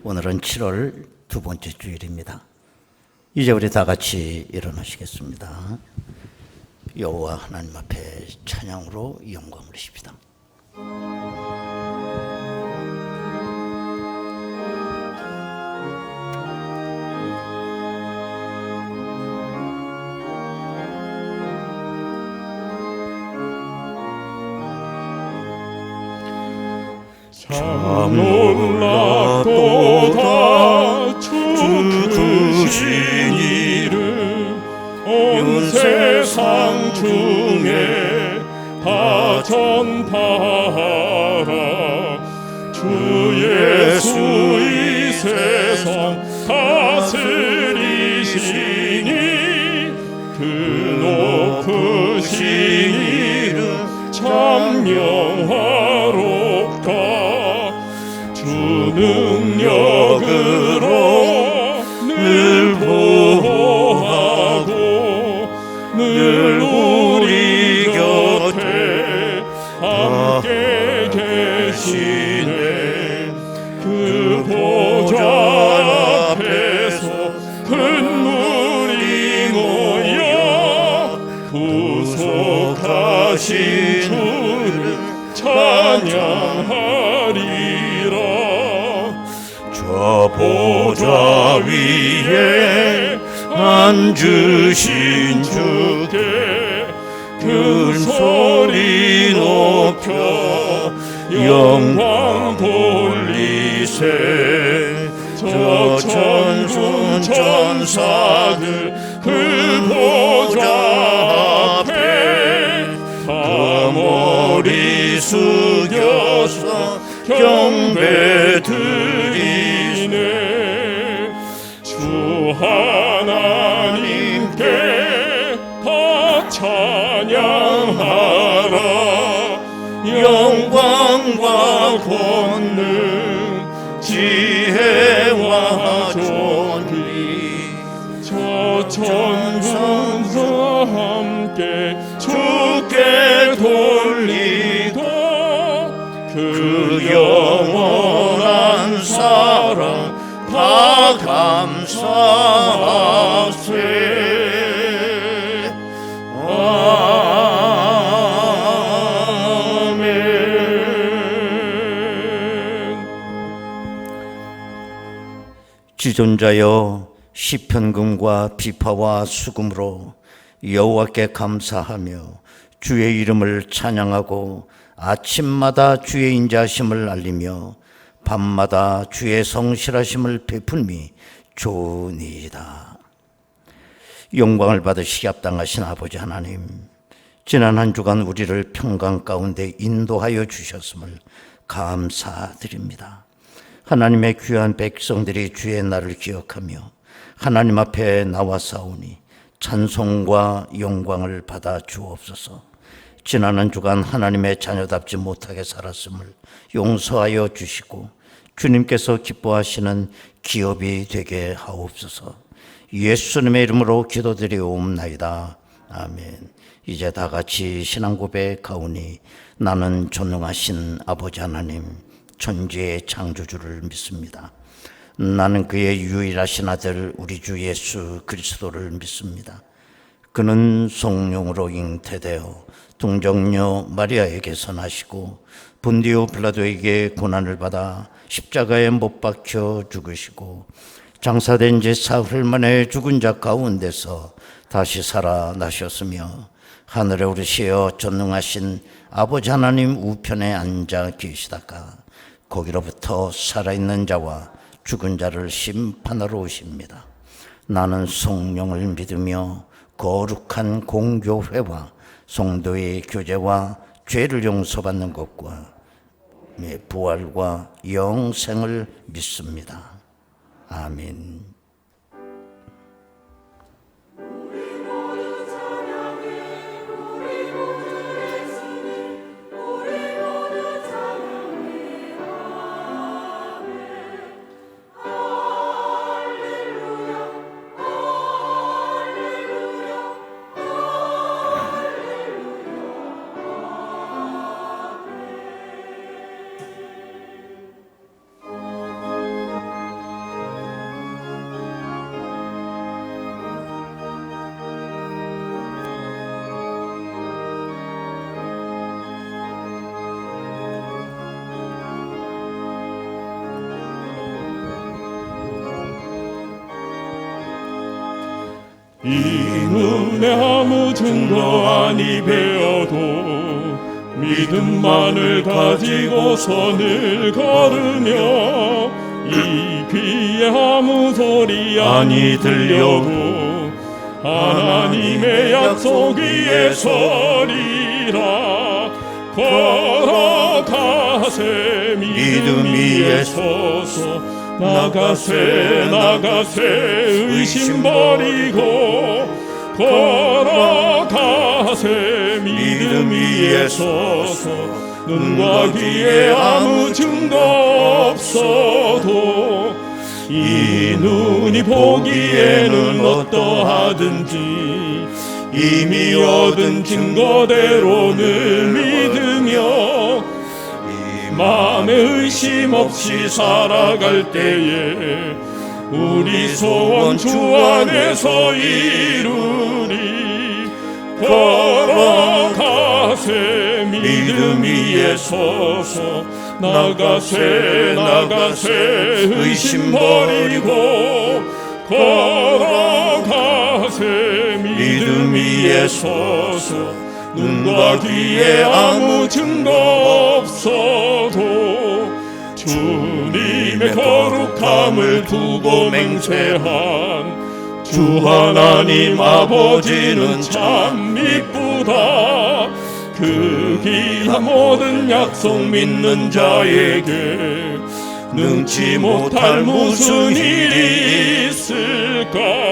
오늘은 7월 두 번째 주일입니다. 이제 우리 다 같이 일어나시겠습니다. 여호와 하나님 앞에 찬양으로 영광 올리십시다. 참 놀랍도다 주 크신 이름 온 세상 중에 다 전파하라. 주 예수 이 세상 다스리시니 그 높으신 이름 참 영화롭다. 주 능력으로 늘 보호하고 늘 우리 곁에 함께 계시네. 그 보좌 앞에서 큰 물이 모여 구속하신 주를 찬양하리라. 저 보좌 위에 앉으신 주께 큰 소리 높여 영광 돌리세. 저 천군 천사들 그 보좌 앞에 다 머리 숙여서 경배 드리네. 주 하나님께 다 찬양하라. 영광과 권능 지혜와 존귀 저 천군과 함께 주께 돌리도 그 영원한 사랑 다 감사하세. 지존자여 시편금과 비파와 수금으로 여호와께 감사하며 주의 이름을 찬양하고 아침마다 주의 인자하심을 알리며 밤마다 주의 성실하심을 베풀미 좋으니이다. 영광을 받으시기 합당하신 아버지 하나님, 지난 한 주간 우리를 평강 가운데 인도하여 주셨음을 감사드립니다. 하나님의 귀한 백성들이 주의 날을 기억하며 하나님 앞에 나와 싸우니 찬송과 영광을 받아 주옵소서. 지난 한 주간 하나님의 자녀답지 못하게 살았음을 용서하여 주시고 주님께서 기뻐하시는 기업이 되게 하옵소서. 예수님의 이름으로 기도드리옵나이다. 아멘. 이제 다 같이 신앙 고백하오니 나는 전능하신 아버지 하나님 천지의 창조주를 믿습니다. 나는 그의 유일하신 아들 우리 주 예수 그리스도를 믿습니다. 그는 성령으로 잉태되어 동정녀 마리아에게서 나시고 본디오 빌라도에게 고난을 받아 십자가에 못 박혀 죽으시고 장사된 지 사흘 만에 죽은 자 가운데서 다시 살아나셨으며 하늘에 오르시어 전능하신 아버지 하나님 우편에 앉아 계시다가 거기로부터 살아있는 자와 죽은 자를 심판하러 오십니다. 나는 성령을 믿으며 거룩한 공교회와 성도의 교제와 죄를 용서받는 것과 부활과 영생을 믿습니다. 아멘. 이 눈에 아무 증거 아니 배어도 믿음만을 가지고 선을 걸으며 이 귀에 아무 소리 아니 들려도 하나님의 약속 위에 서리라. 걸어가세 믿음 위에 서서 나가세 나가세 의심 버리고 걸어가세 믿음 위에 서서 눈과 귀에 아무 증거 없어도 이 눈이 보기에는 어떠하든지 이미 얻은 증거대로는 믿으며 마음에 의심 없이 살아갈 때에 우리 소원 주 안에서 이루리. 걸어가세 믿음 위에 서서 나가세 나가세 의심 버리고 걸어가세 믿음 위에 서서 눈과 귀에 아무 증거 없어도 주님의 거룩함을 두고 맹세한 주 하나님 아버지는 참 이쁘다. 그 귀한 모든 약속 믿는 자에게 능치 못할 무슨 일이 있을까.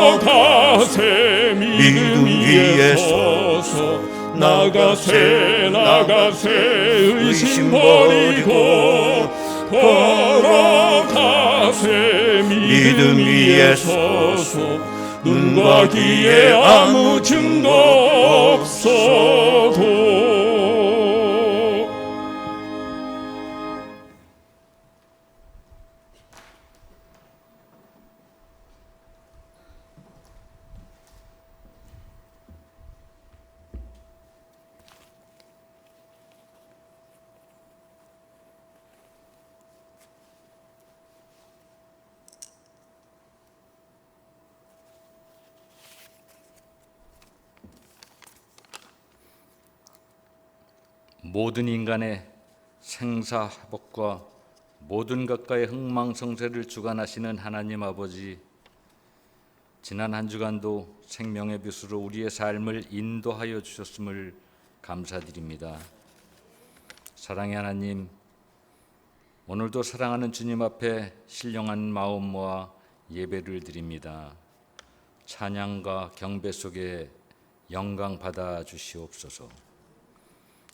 걸어가세 믿음 위에 서서 나가세 나가세 의심 버리고 걸어가세 믿음 위에 서서 눈과 귀에 아무 증거 없어도. 모든 인간의 생사회복과 모든 것과의 흥망성쇠를 주관하시는 하나님 아버지, 지난 한 주간도 생명의 뷰스로 우리의 삶을 인도하여 주셨음을 감사드립니다. 사랑의 하나님, 오늘도 사랑하는 주님 앞에 신령한 마음 모아 예배를 드립니다. 찬양과 경배 속에 영광 받아 주시옵소서.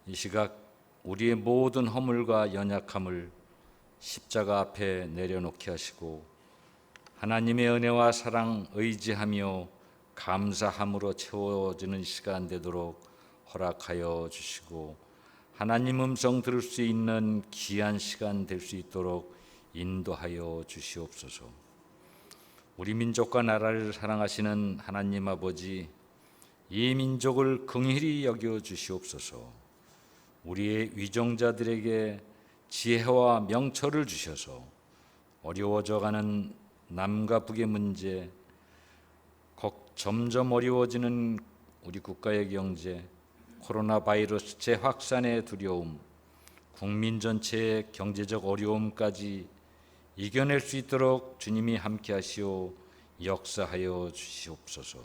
이 시각 우리의 모든 허물과 연약함을 십자가 앞에 내려놓게 하시고 하나님의 은혜와 사랑 의지하며 감사함으로 채워지는 시간 되도록 허락하여 주시고 하나님 음성 들을 수 있는 귀한 시간 될 수 있도록 인도하여 주시옵소서. 우리 민족과 나라를 사랑하시는 하나님 아버지, 이 민족을 긍휼히 여겨 주시옵소서. 우리의 위정자들에게 지혜와 명철을 주셔서 어려워져가는 남과 북의 문제, 점점 어려워지는 우리 국가의 경제, 코로나 바이러스 재확산의 두려움, 국민 전체의 경제적 어려움까지 이겨낼 수 있도록 주님이 함께하시오 역사하여 주시옵소서.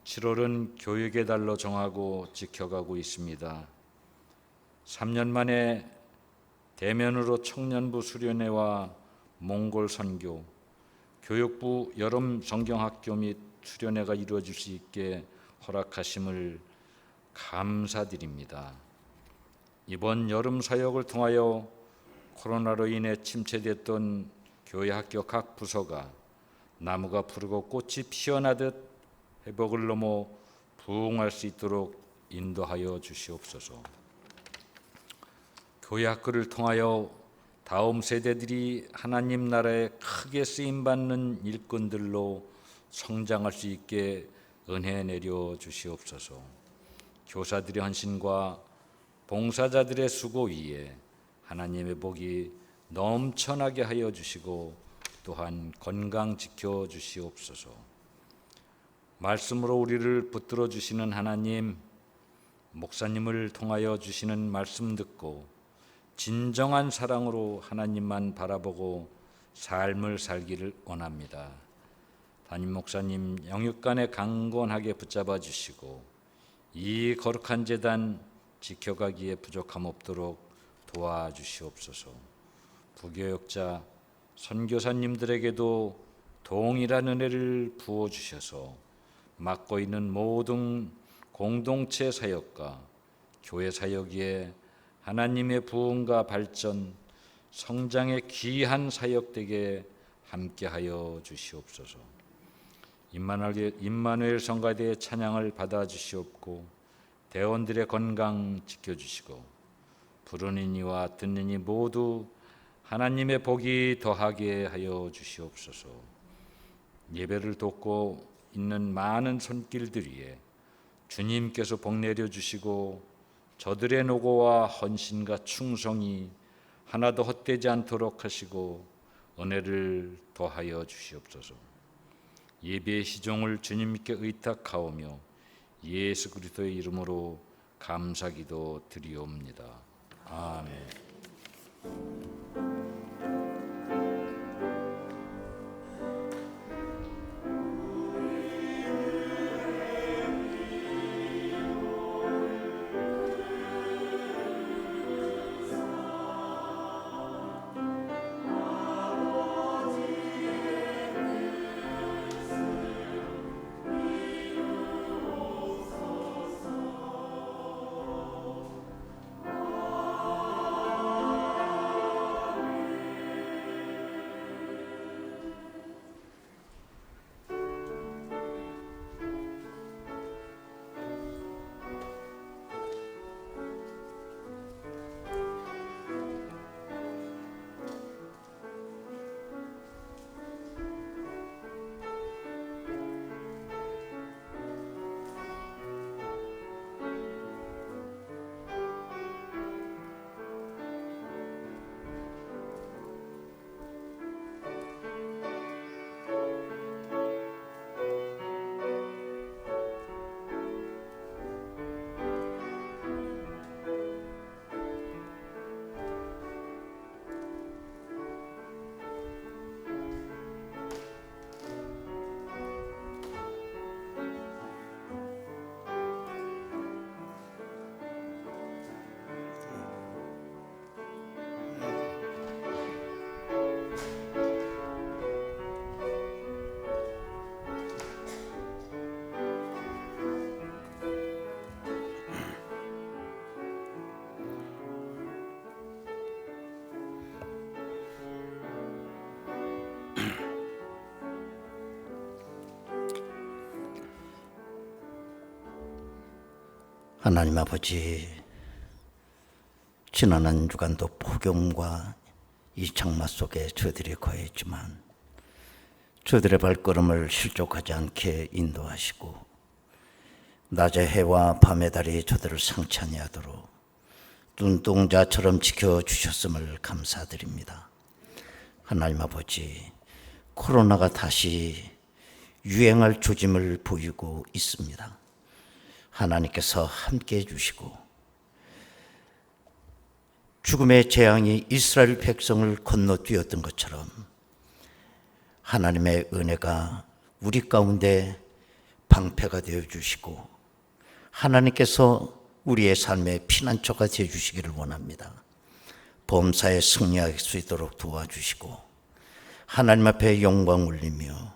7월은 교육의 달로 정하고 지켜가고 있습니다. 3년 만에 대면으로 청년부 수련회와 몽골 선교, 교육부 여름 성경학교 및 수련회가 이루어질 수 있게 허락하심을 감사드립니다. 이번 여름 사역을 통하여 코로나로 인해 침체됐던 교회 학교 각 부서가 나무가 푸르고 꽃이 피어나듯 회복을 넘어 부흥할 수 있도록 인도하여 주시옵소서. 교회 학교를 통하여 다음 세대들이 하나님 나라에 크게 쓰임받는 일꾼들로 성장할 수 있게 은혜 내려 주시옵소서. 교사들의 헌신과 봉사자들의 수고 위에 하나님의 복이 넘쳐나게 하여 주시고 또 또한 건강 지켜 주시옵소서. 말씀으로 우리를 붙들어 주시는 하나님, 목사님을 통하여 주시는 말씀 듣고 진정한 사랑으로 하나님만 바라보고 삶을 살기를 원합니다. 담임 목사님 영육간에 강건하게 붙잡아 주시고 이 거룩한 제단 지켜가기에 부족함 없도록 도와주시옵소서. 부교역자 선교사님들에게도 동일한 은혜를 부어주셔서 맡고 있는 모든 공동체 사역과 교회 사역에 하나님의 부흥과 발전, 성장의 귀한 사역되게 함께하여 주시옵소서. 임마누엘 성가대의 찬양을 받아주시옵고 대원들의 건강 지켜주시고 부르는 이와 듣는 이 모두 하나님의 복이 더하게 하여 주시옵소서. 예배를 돕고 있는 많은 손길들 위에 주님께서 복 내려 주시고 저들의 노고와 헌신과 충성이 하나도 헛되지 않도록 하시고 은혜를 더하여 주시옵소서. 예배의 시종을 주님께 의탁하오며 예수 그리스도의 이름으로 감사기도 드리옵니다. 아멘. 하나님 아버지, 지난 한 주간도 폭염과 이 장마 속에 저들이 거했지만 저들의 발걸음을 실족하지 않게 인도하시고 낮의 해와 밤의 달이 저들을 상처하지 않도록 눈동자처럼 지켜주셨음을 감사드립니다. 하나님 아버지, 코로나가 다시 유행할 조짐을 보이고 있습니다. 하나님께서 함께해 주시고 죽음의 재앙이 이스라엘 백성을 건너뛰었던 것처럼 하나님의 은혜가 우리 가운데 방패가 되어 주시고 하나님께서 우리의 삶의 피난처가 되어 주시기를 원합니다. 범사에 승리할 수 있도록 도와주시고 하나님 앞에 영광 올리며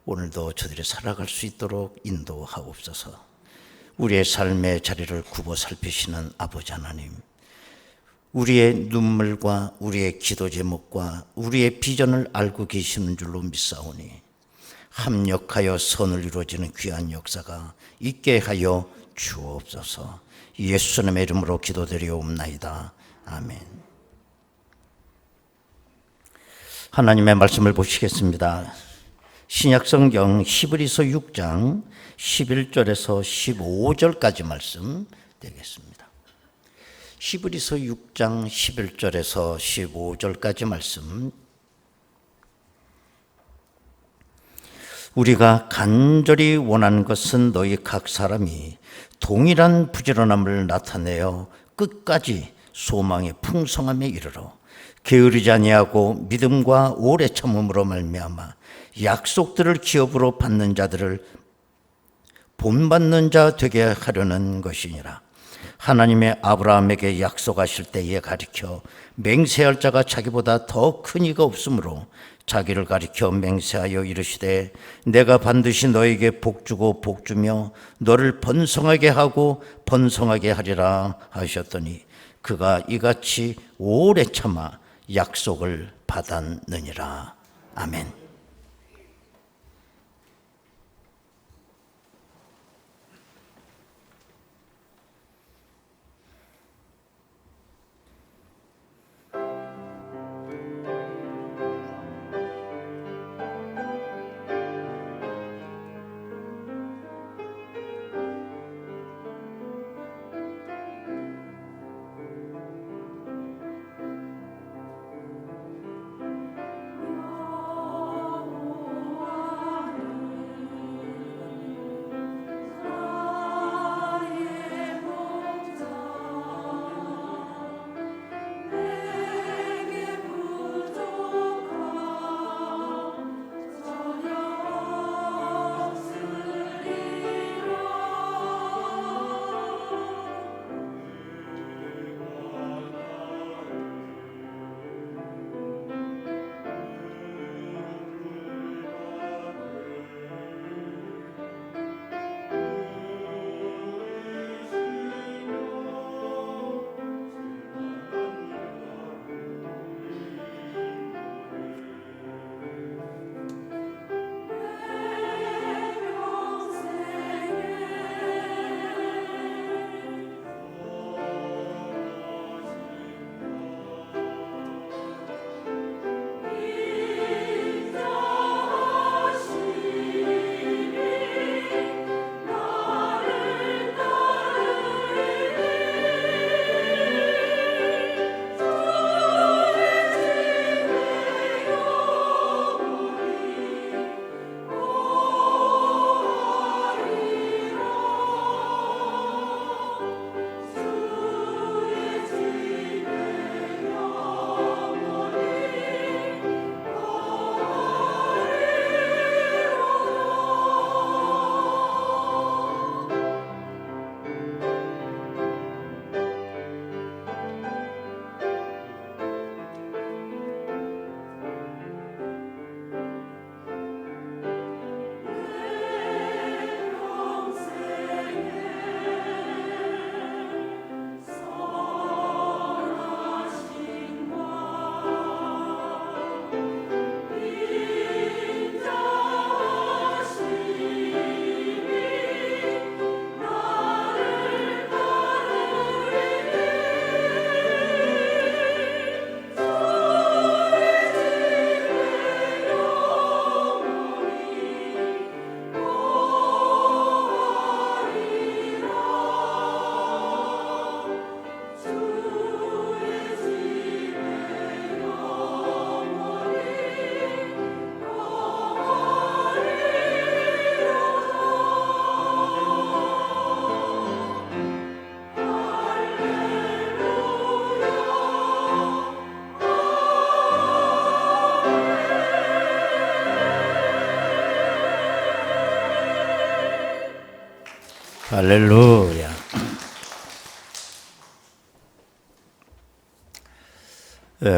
오늘도 저들이 살아갈 수 있도록 인도하옵소서. 우리의 삶의 자리를 굽어 살피시는 아버지 하나님, 우리의 눈물과 우리의 기도 제목과 우리의 비전을 알고 계시는 줄로 믿사오니 합력하여 선을 이루어지는 귀한 역사가 있게 하여 주옵소서. 예수님의 이름으로 기도드리옵나이다. 아멘. 하나님의 말씀을 보시겠습니다. 신약성경 히브리서 6장 11절에서 15절까지 말씀 되겠습니다. 히브리서 6장 11절에서 15절까지 말씀 우리가 간절히 원하는 것은 너희 각 사람이 동일한 부지런함을 나타내어 끝까지 소망의 풍성함에 이르러 게으르지 아니하고 믿음과 오래 참음으로 말미암아 약속들을 기업으로 받는 자들을 본받는 자 되게 하려는 것이니라. 하나님의 아브라함에게 약속하실 때에 가리켜 맹세할 자가 자기보다 더 큰 이가 없으므로 자기를 가리켜 맹세하여 이르시되 내가 반드시 너에게 복주고 복주며 너를 번성하게 하고 번성하게 하리라 하셨더니 그가 이같이 오래 참아 약속을 받았느니라. 아멘. 할렐루야.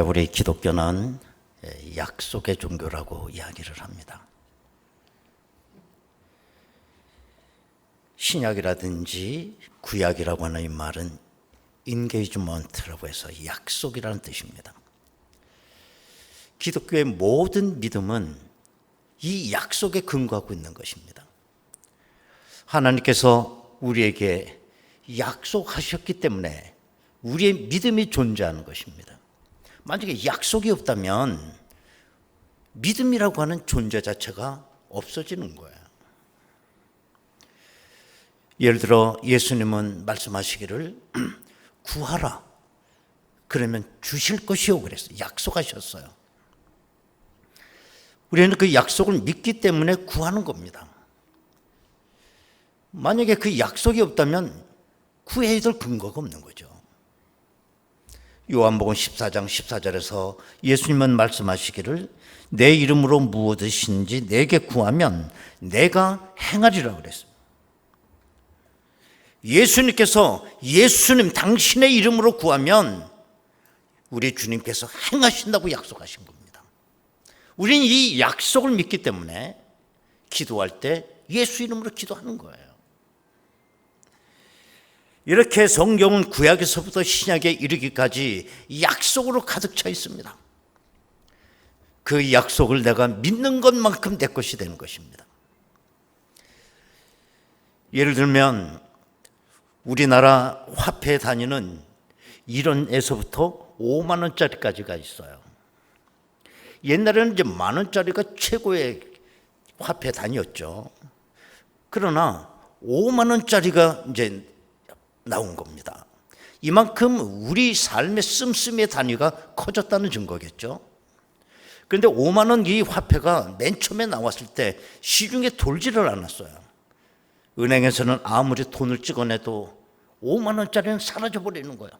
우리 기독교는 약속의 종교라고 이야기를 합니다. 신약이라든지 구약이라고 하는 이 말은 인게이지먼트라고 해서 약속이라는 뜻입니다. 기독교의 모든 믿음은 이 약속에 근거하고 있는 것입니다. 하나님께서 우리에게 약속하셨기 때문에 우리의 믿음이 존재하는 것입니다. 만약에 약속이 없다면 믿음이라고 하는 존재 자체가 없어지는 거예요. 예를 들어 예수님은 말씀하시기를 구하라 그러면 주실 것이요 그랬어요. 약속하셨어요. 우리는 그 약속을 믿기 때문에 구하는 겁니다. 만약에 그 약속이 없다면 구해야 될 근거가 없는 거죠. 요한복음 14장 14절에서 예수님은 말씀하시기를 내 이름으로 무엇이든지 내게 구하면 내가 행하리라 그랬습니다. 예수님께서 예수님 당신의 이름으로 구하면 우리 주님께서 행하신다고 약속하신 겁니다. 우리는 이 약속을 믿기 때문에 기도할 때 예수 이름으로 기도하는 거예요. 이렇게 성경은 구약에서부터 신약에 이르기까지 약속으로 가득 차 있습니다. 그 약속을 내가 믿는 것만큼 내 것이 되는 것입니다. 예를 들면 우리나라 화폐 단위는 1원에서부터 5만 원짜리까지가 있어요. 옛날에는 이제 만 원짜리가 최고의 화폐 단위였죠. 그러나 5만 원짜리가 이제 나온 겁니다. 이만큼 우리 삶의 씀씀이의 단위가 커졌다는 증거겠죠. 그런데 5만 원 이 화폐가 맨 처음에 나왔을 때 시중에 돌지를 않았어요. 은행에서는 아무리 돈을 찍어내도 5만 원짜리는 사라져 버리는 거예요.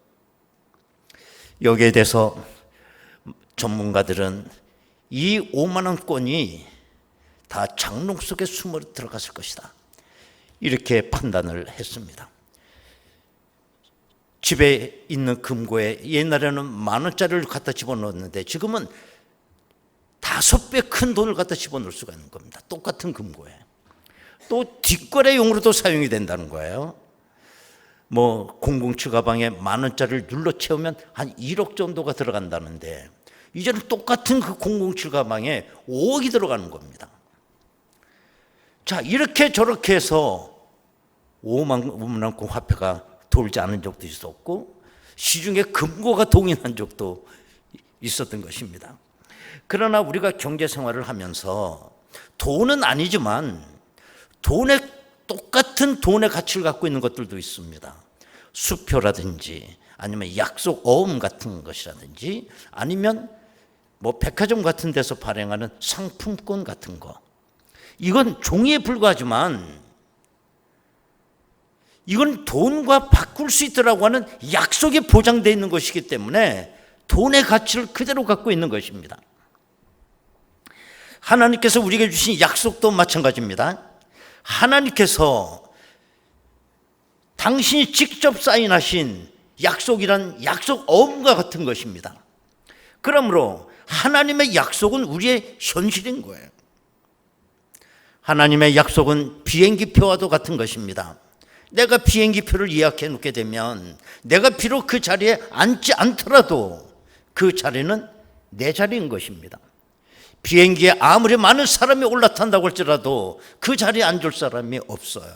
여기에 대해서 전문가들은 이 5만 원권이 다 장롱 속에 숨어 들어갔을 것이다, 이렇게 판단을 했습니다. 집에 있는 금고에 옛날에는 만 원짜리를 갖다 집어넣었는데 지금은 5배 큰 돈을 갖다 집어넣을 수가 있는 겁니다. 똑같은 금고에. 또 뒷거래용으로도 사용이 된다는 거예요. 007 가방에 만 원짜리를 눌러 채우면 한 1억 정도가 들어간다는데 이제는 똑같은 그 007 가방에 5억이 들어가는 겁니다. 자, 이렇게 저렇게 해서 5만 원권 화폐가 돌지 않은 적도 있었고 시중에 금고가 동인한 적도 있었던 것입니다. 그러나 우리가 경제 생활을 하면서 돈은 아니지만 똑같은 돈의 가치를 갖고 있는 것들도 있습니다. 수표라든지 아니면 약속 어음 같은 것이라든지 아니면 백화점 같은 데서 발행하는 상품권 같은 거. 이건 종이에 불과하지만 이건 돈과 바꿀 수 있더라고 하는 약속이 보장되어 있는 것이기 때문에 돈의 가치를 그대로 갖고 있는 것입니다. 하나님께서 우리에게 주신 약속도 마찬가지입니다. 하나님께서 당신이 직접 사인하신 약속이란 약속 어음과 같은 것입니다. 그러므로 하나님의 약속은 우리의 현실인 거예요. 하나님의 약속은 비행기표와도 같은 것입니다. 내가 비행기표를 예약해 놓게 되면 내가 비록 그 자리에 앉지 않더라도 그 자리는 내 자리인 것입니다. 비행기에 아무리 많은 사람이 올라탄다고 할지라도 그 자리에 앉을 사람이 없어요.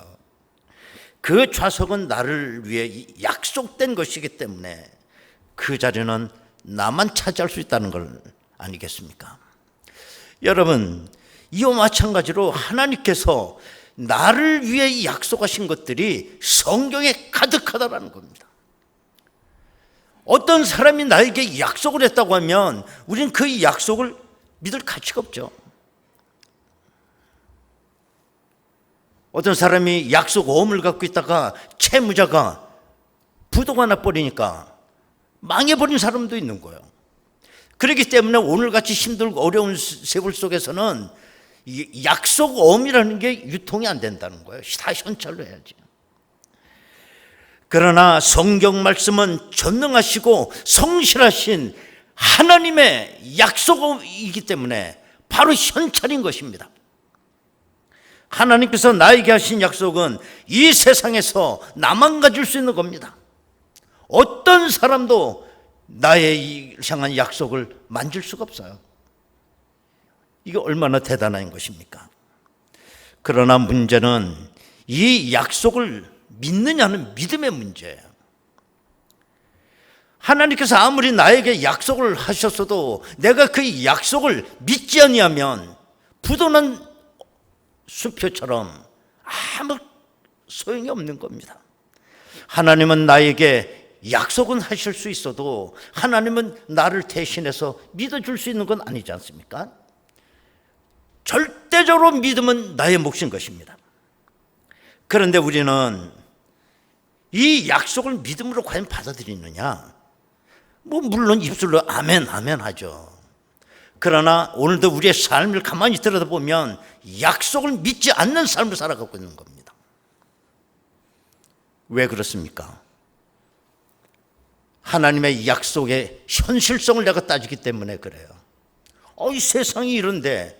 그 좌석은 나를 위해 약속된 것이기 때문에 그 자리는 나만 차지할 수 있다는 걸 아니겠습니까? 여러분, 이와 마찬가지로 하나님께서 나를 위해 약속하신 것들이 성경에 가득하다라는 겁니다. 어떤 사람이 나에게 약속을 했다고 하면 우리는 그 약속을 믿을 가치가 없죠. 어떤 사람이 약속 어음을 갖고 있다가 채무자가 부도가 나버리니까 망해버린 사람도 있는 거예요. 그렇기 때문에 오늘같이 힘들고 어려운 세월 속에서는 약속 어음이라는 게 유통이 안 된다는 거예요. 다 현찰로 해야지. 그러나 성경 말씀은 전능하시고 성실하신 하나님의 약속이기 때문에 바로 현찰인 것입니다. 하나님께서 나에게 하신 약속은 이 세상에서 나만 가질 수 있는 겁니다. 어떤 사람도 나의 향한 약속을 만질 수가 없어요. 이게 얼마나 대단한 것입니까? 그러나 문제는 이 약속을 믿느냐는 믿음의 문제예요. 하나님께서 아무리 나에게 약속을 하셨어도 내가 그 약속을 믿지 아니하면 부도난 수표처럼 아무 소용이 없는 겁니다. 하나님은 나에게 약속은 하실 수 있어도 하나님은 나를 대신해서 믿어줄 수 있는 건 아니지 않습니까? 절대적으로 믿음은 나의 몫인 것입니다. 그런데 우리는 이 약속을 믿음으로 과연 받아들이느냐? 물론 입술로 아멘 아멘 하죠. 그러나 오늘도 우리의 삶을 가만히 들여다보면 약속을 믿지 않는 삶을 살아가고 있는 겁니다. 왜 그렇습니까? 하나님의 약속의 현실성을 내가 따지기 때문에 그래요. 이 세상이 이런데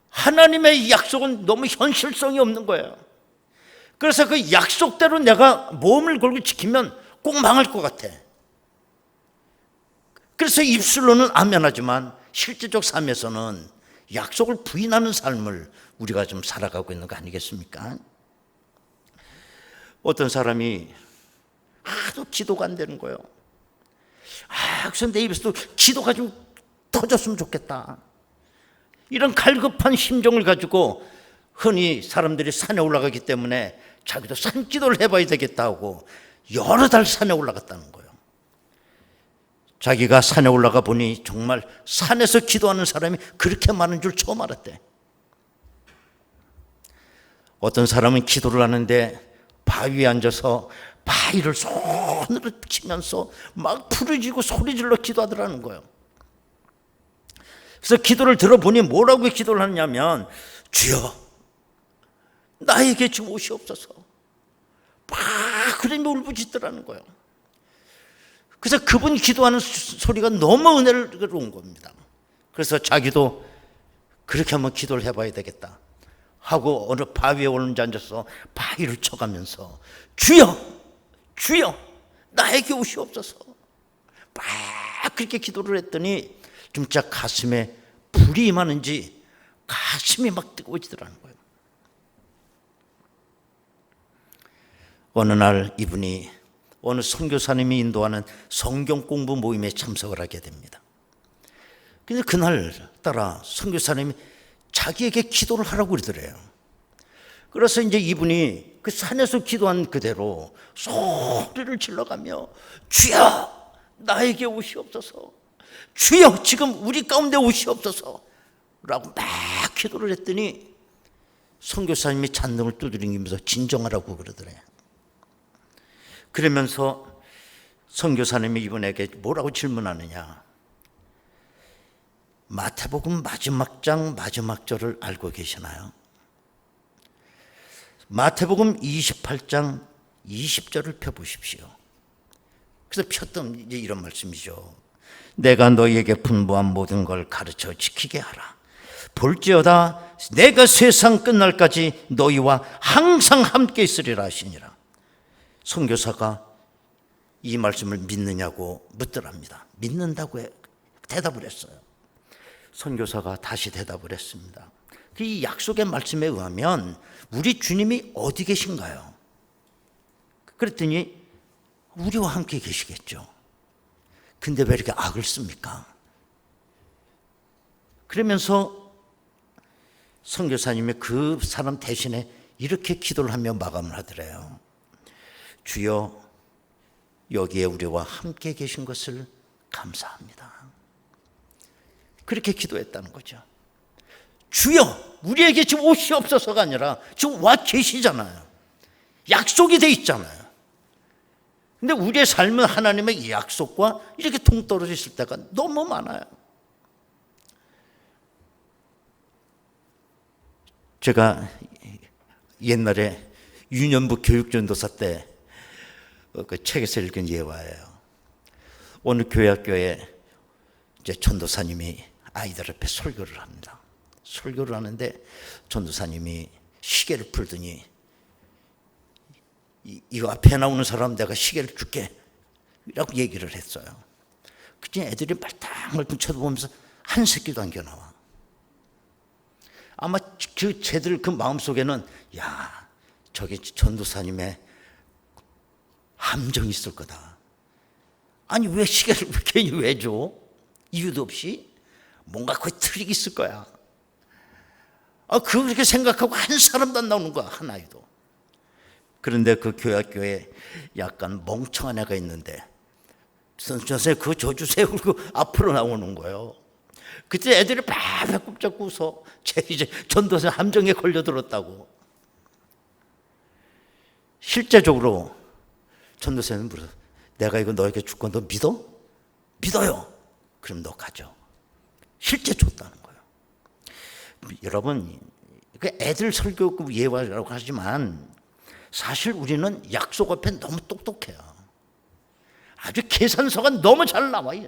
하나님의 약속은 너무 현실성이 없는 거예요. 그래서 그 약속대로 내가 몸을 걸고 지키면 꼭 망할 것 같아. 그래서 입술로는 아멘하지만 실제적 삶에서는 약속을 부인하는 삶을 우리가 좀 살아가고 있는 거 아니겠습니까? 어떤 사람이 하도 기도가 안 되는 거예요. 그래서 내 입에서도 기도가 좀 터졌으면 좋겠다. 이런 갈급한 심정을 가지고 흔히 사람들이 산에 올라가기 때문에 자기도 산기도를 해봐야 되겠다 하고 여러 달 산에 올라갔다는 거예요. 자기가 산에 올라가 보니 정말 산에서 기도하는 사람이 그렇게 많은 줄 처음 알았대. 어떤 사람은 기도를 하는데 바위에 앉아서 바위를 손으로 치면서 막 부르짖고 소리질러 기도하더라는 거예요. 그래서 기도를 들어보니 뭐라고 기도를 하냐면 주여 나에게 지금 오시옵소서 막 그러며 울부짖더라는 거예요. 그래서 그분 기도하는 소리가 너무 은혜로운 겁니다. 그래서 자기도 그렇게 한번 기도를 해봐야 되겠다 하고 어느 바위에 앉아서 바위를 쳐가면서 주여 주여 나에게 오시옵소서 막 그렇게 기도를 했더니 진짜 가슴에 불이 임하는지 가슴이 막 뜨거워지더라는 거예요. 어느 날 이분이 어느 선교사님이 인도하는 성경 공부 모임에 참석을 하게 됩니다. 근데 그날 따라 선교사님이 자기에게 기도를 하라고 그러더래요. 그래서 이제 이분이 그 산에서 기도한 그대로 소리를 질러가며 주여 나에게 오시옵소서 주여 지금 우리 가운데 오시옵소서 라고 막 기도를 했더니 선교사님이 잔등을 두드리면서 진정하라고 그러더래요. 그러면서 선교사님이 이분에게 뭐라고 질문하느냐, 마태복음 마지막 장 마지막 절을 알고 계시나요? 마태복음 28장 20절을 펴보십시오. 그래서 폈던 이제 이런 말씀이죠. 내가 너희에게 분부한 모든 걸 가르쳐 지키게 하라. 볼지어다 내가 세상 끝날까지 너희와 항상 함께 있으리라 하시니라. 선교사가 이 말씀을 믿느냐고 묻더랍니다. 믿는다고 대답을 했어요. 선교사가 다시 대답을 했습니다. 이 약속의 말씀에 의하면 우리 주님이 어디 계신가요? 그랬더니 우리와 함께 계시겠죠. 근데 왜 이렇게 악을 씁니까? 그러면서 선교사님이 그 사람 대신에 이렇게 기도를 하며 마감을 하더래요. 주여 여기에 우리와 함께 계신 것을 감사합니다. 그렇게 기도했다는 거죠. 주여 우리에게 지금 오시옵소서가 아니라 지금 와 계시잖아요. 약속이 돼 있잖아요. 근데 우리의 삶은 하나님의 약속과 이렇게 동떨어져 있을 때가 너무 많아요. 제가 옛날에 유년부 교육전도사 때 그 책에서 읽은 예화예요. 어느 교회학교에 이제 전도사님이 아이들 앞에 설교를 합니다. 설교를 하는데 전도사님이 시계를 풀더니 이거 앞에 나오는 사람 내가 시계를 줄게 라고 얘기를 했어요. 그때 애들이 말딱말딱 쳐다보면서 한 새끼도 안 겨나와. 아마 그 쟤들 그 마음속에는 야 저게 전도사님의 함정이 있을 거다. 아니 왜 시계를 괜히 왜 줘? 이유도 없이 뭔가 거의 트릭이 있을 거야. 그렇게 생각하고 한 사람도 안 나오는 거야, 한 아이도. 그런데 그 교회학교에 약간 멍청한 애가 있는데 선생님 그거 줘 주세요 그리고 앞으로 나오는 거예요. 그때 애들이 막 배꼽 잡고 웃어. 쟤 이제 전도사 함정에 걸려들었다고. 실제적으로 전도사님 물어서 내가 이거 너에게 줄 건 너 믿어? 믿어요. 그럼 너 가져. 실제 줬다는 거예요. 여러분, 애들 설교 예화라고 하지만 사실 우리는 약속 앞에 너무 똑똑해요. 아주 계산서가 너무 잘 나와요.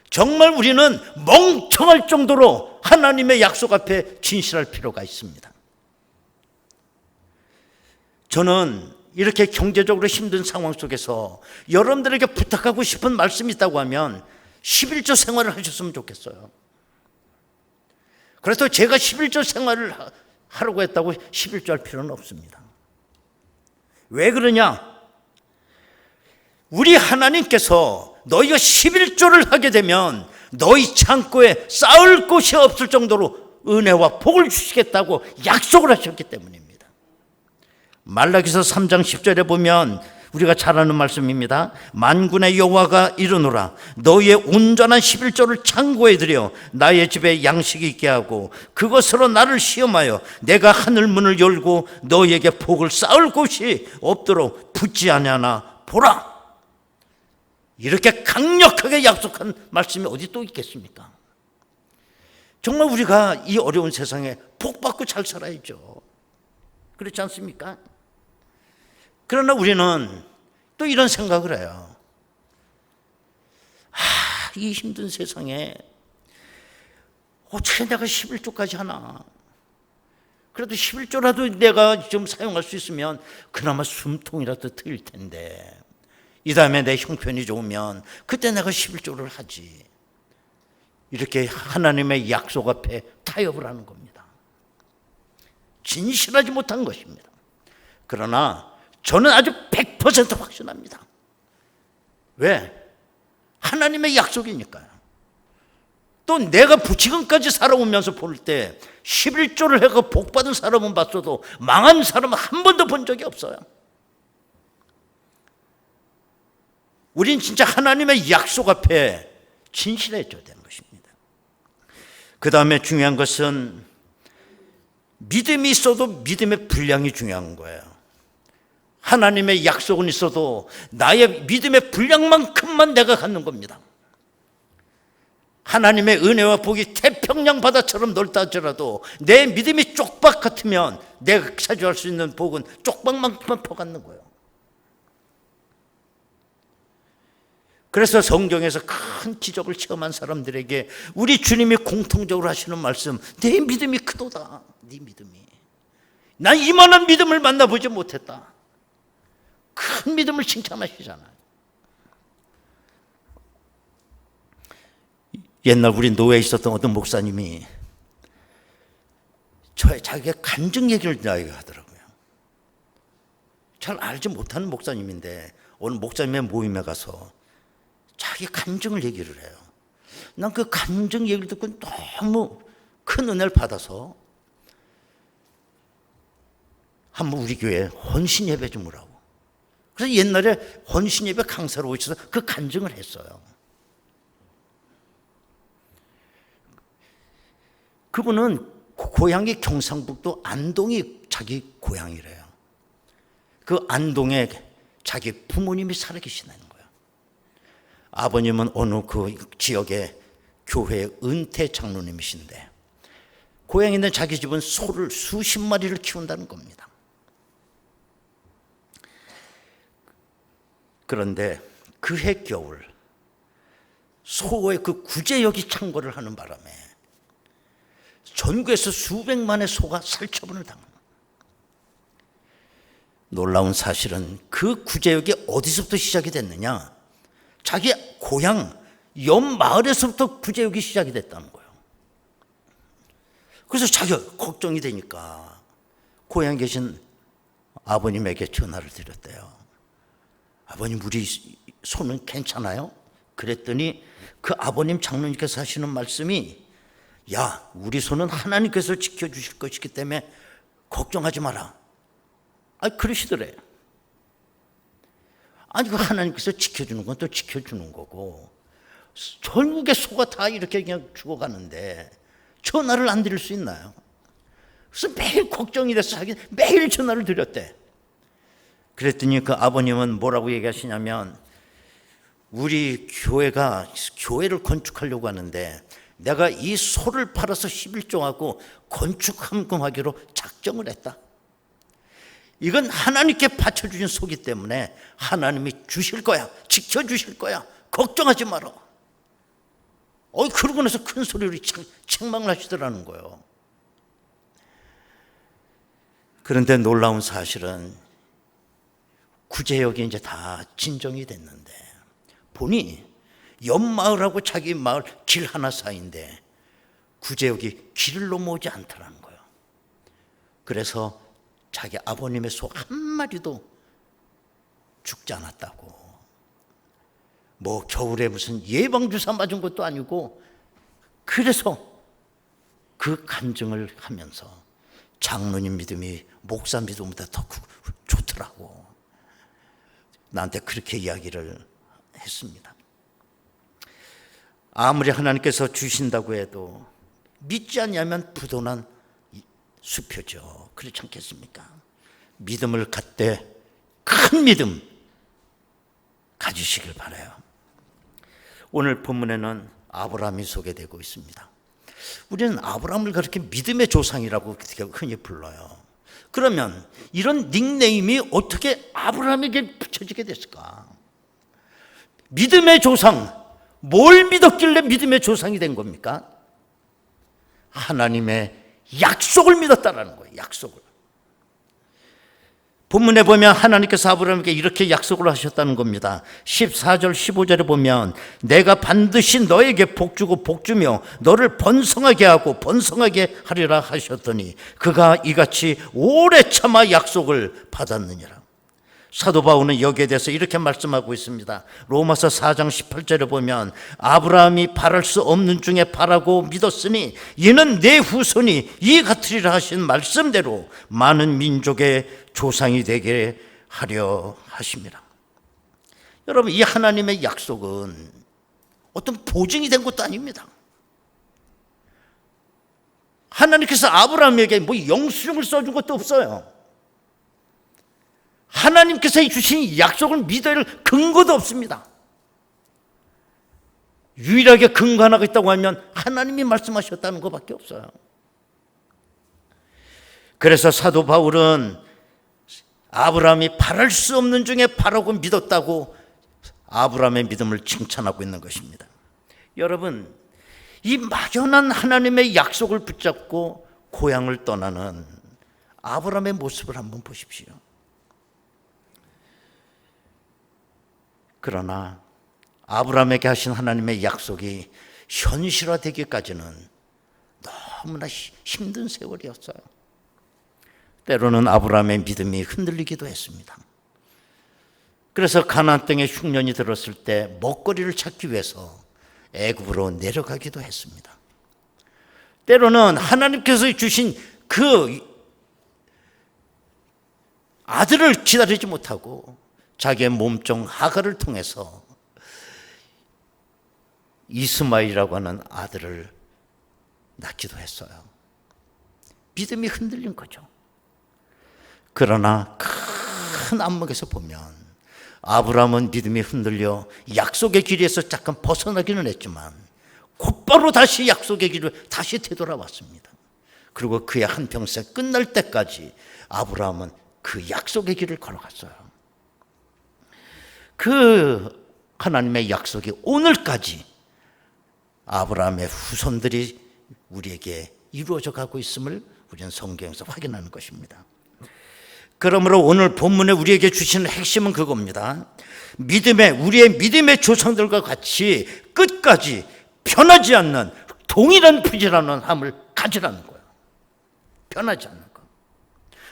정말 우리는 멍청할 정도로 하나님의 약속 앞에 진실할 필요가 있습니다. 저는 이렇게 경제적으로 힘든 상황 속에서 여러분들에게 부탁하고 싶은 말씀이 있다고 하면 11조 생활을 하셨으면 좋겠어요. 그래서 제가 11조 생활을 하라고 했다고 11조 할 필요는 없습니다. 왜 그러냐? 우리 하나님께서 너희가 11조를 하게 되면 너희 창고에 쌓을 곳이 없을 정도로 은혜와 복을 주시겠다고 약속을 하셨기 때문입니다. 말라기서 3장 10절에 보면 우리가 잘 아는 말씀입니다. 만군의 여호와가 이르노라 너희의 온전한 11조를 창고에 들여 나의 집에 양식이 있게 하고 그것으로 나를 시험하여 내가 하늘 문을 열고 너희에게 복을 쌓을 곳이 없도록 붙지 아니하나 보라. 이렇게 강력하게 약속한 말씀이 어디 또 있겠습니까? 정말 우리가 이 어려운 세상에 복 받고 잘 살아야죠. 그렇지 않습니까? 그러나 우리는 또 이런 생각을 해요. 이 힘든 세상에 어떻게 내가 11조까지 하나? 그래도 11조라도 내가 좀 사용할 수 있으면 그나마 숨통이라도 트일 텐데 이 다음에 내 형편이 좋으면 그때 내가 11조를 하지. 이렇게 하나님의 약속 앞에 타협을 하는 겁니다. 진실하지 못한 것입니다. 그러나 저는 아주 100% 확신합니다. 왜? 하나님의 약속이니까요. 또 내가 지금까지 살아오면서 볼 때 11조를 해서 복받은 사람은 봤어도 망한 사람은 한 번도 본 적이 없어요. 우린 진짜 하나님의 약속 앞에 진실해져야 되는 것입니다. 그 다음에 중요한 것은 믿음이 있어도 믿음의 분량이 중요한 거예요. 하나님의 약속은 있어도 나의 믿음의 분량만큼만 내가 갖는 겁니다. 하나님의 은혜와 복이 태평양 바다처럼 넓다 할지라도 내 믿음이 쪽박 같으면 내가 차지할 수 있는 복은 쪽박만큼만 퍼갖는 거예요. 그래서 성경에서 큰 기적을 체험한 사람들에게 우리 주님이 공통적으로 하시는 말씀, 내 믿음이 크도다. 네 믿음이. 난 이만한 믿음을 만나보지 못했다. 큰 믿음을 칭찬하시잖아요. 옛날 우리 노예에 있었던 어떤 목사님이 자기가 간증 얘기를 나에게 하더라고요. 잘 알지 못하는 목사님인데 오늘 목사님의 모임에 가서 자기 간증을 얘기를 해요. 난 그 간증 얘기를 듣고 너무 큰 은혜를 받아서 한번 우리 교회에 헌신 예배 좀 오라고. 그래서 옛날에 헌신 예배 강사로 오셔서 그 간증을 했어요. 그분은 고향이 경상북도 안동이 자기 고향이래요. 그 안동에 자기 부모님이 살아계시다는 거예요. 아버님은 어느 그 지역의 교회 은퇴 장로님이신데 고향에 있는 자기 집은 소를 수십 마리를 키운다는 겁니다. 그런데 그해 겨울 소의 그 구제역이 창궐을 하는 바람에 전국에서 수백만의 소가 살처분을 당합니다. 놀라운 사실은 그 구제역이 어디서부터 시작이 됐느냐? 자기 고향 옆 마을에서부터 구제역이 시작이 됐다는 거예요. 그래서 자기가 걱정이 되니까 고향에 계신 아버님에게 전화를 드렸대요. 아버님, 우리 소는 괜찮아요? 그랬더니 그 아버님 장로님께서 하시는 말씀이, 야, 우리 소는 하나님께서 지켜주실 것이기 때문에 걱정하지 마라. 그러시더래요. 아니, 그 하나님께서 지켜주는 건 또 지켜주는 거고, 결국에 소가 다 이렇게 그냥 죽어가는데 전화를 안 드릴 수 있나요? 그래서 매일 걱정이 돼서 자기 매일 전화를 드렸대. 그랬더니 그 아버님은 뭐라고 얘기하시냐면, 우리 교회가 교회를 건축하려고 하는데 내가 이 소를 팔아서 11조하고 건축 헌금하기로 작정을 했다. 이건 하나님께 바쳐주신 소기 때문에 하나님이 주실 거야, 지켜주실 거야, 걱정하지 마라. 그러고 나서 큰 소리로 책망을 하시더라는 거예요. 그런데 놀라운 사실은 구제역이 이제 다 진정이 됐는데 보니 옆마을하고 자기 마을 길 하나 사이인데 구제역이 길을 넘어오지 않더라는 거예요. 그래서 자기 아버님의 소 한 마리도 죽지 않았다고. 뭐 겨울에 무슨 예방주사 맞은 것도 아니고, 그래서 그 간증을 하면서 장로님 믿음이 목사 믿음보다 더 좋더라고. 나한테 그렇게 이야기를 했습니다. 아무리 하나님께서 주신다고 해도 믿지 않냐면 부도난 수표죠. 그렇지 않겠습니까? 믿음을 갖되 큰 믿음 가지시길 바라요. 오늘 본문에는 아브라함이 소개되고 있습니다. 우리는 아브라함을 그렇게 믿음의 조상이라고 흔히 불러요. 그러면 이런 닉네임이 어떻게 아브라함에게 붙여지게 됐을까? 믿음의 조상, 뭘 믿었길래 믿음의 조상이 된 겁니까? 하나님의 약속을 믿었다라는 거예요. 약속을. 본문에 보면 하나님께서 아브라함에게 이렇게 약속을 하셨다는 겁니다. 14절 15절에 보면 내가 반드시 너에게 복주고 복주며 너를 번성하게 하고 번성하게 하리라 하셨더니 그가 이같이 오래 참아 약속을 받았느니라. 사도 바울은 여기에 대해서 이렇게 말씀하고 있습니다. 로마서 4장 18절에 보면 아브라함이 바랄 수 없는 중에 바라고 믿었으니 이는 내 후손이 이 같으리라 하신 말씀대로 많은 민족의 조상이 되게 하려 하십니다. 여러분, 이 하나님의 약속은 어떤 보증이 된 것도 아닙니다. 하나님께서 아브라함에게 뭐 영수증을 써준 것도 없어요. 하나님께서 주신 약속을 믿어야 할 근거도 없습니다. 유일하게 근거 하나가 있다고 하면 하나님이 말씀하셨다는 것밖에 없어요. 그래서 사도 바울은 아브라함이 바랄 수 없는 중에 바라고 믿었다고 아브라함의 믿음을 칭찬하고 있는 것입니다. 여러분, 이 막연한 하나님의 약속을 붙잡고 고향을 떠나는 아브라함의 모습을 한번 보십시오. 그러나 아브라함에게 하신 하나님의 약속이 현실화되기까지는 너무나 힘든 세월이었어요. 때로는 아브라함의 믿음이 흔들리기도 했습니다. 그래서 가나안 땅에 흉년이 들었을 때 먹거리를 찾기 위해서 애굽으로 내려가기도 했습니다. 때로는 하나님께서 주신 그 아들을 기다리지 못하고 자기의 몸종 하갈을 통해서 이스마엘이라고 하는 아들을 낳기도 했어요. 믿음이 흔들린 거죠. 그러나 큰 안목에서 보면 아브라함은 믿음이 흔들려 약속의 길에서 잠깐 벗어나기는 했지만 곧바로 다시 약속의 길을 다시 되돌아왔습니다. 그리고 그의 한평생 끝날 때까지 아브라함은 그 약속의 길을 걸어갔어요. 그 하나님의 약속이 오늘까지 아브라함의 후손들이 우리에게 이루어져 가고 있음을 우리는 성경에서 확인하는 것입니다. 그러므로 오늘 본문에 우리에게 주시는 핵심은 그겁니다. 우리의 믿음의 조상들과 같이 끝까지 변하지 않는 동일한 부지런한 함을 가지라는 거예요. 변하지 않는 거.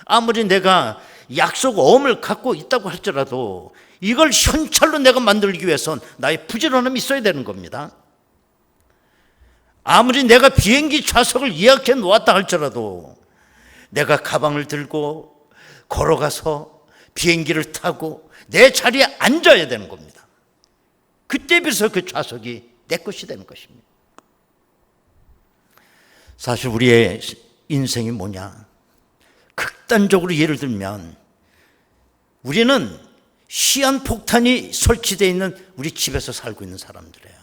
아무리 내가 약속어음을 갖고 있다고 할지라도 이걸 현찰로 내가 만들기 위해선 나의 부지런함이 있어야 되는 겁니다. 아무리 내가 비행기 좌석을 예약해 놓았다 할지라도 내가 가방을 들고 걸어가서 비행기를 타고 내 자리에 앉아야 되는 겁니다. 그때 비해서 그 좌석이 내 것이 되는 것입니다. 사실 우리의 인생이 뭐냐? 극단적으로 예를 들면 우리는 시한폭탄이 설치되어 있는 우리 집에서 살고 있는 사람들이에요.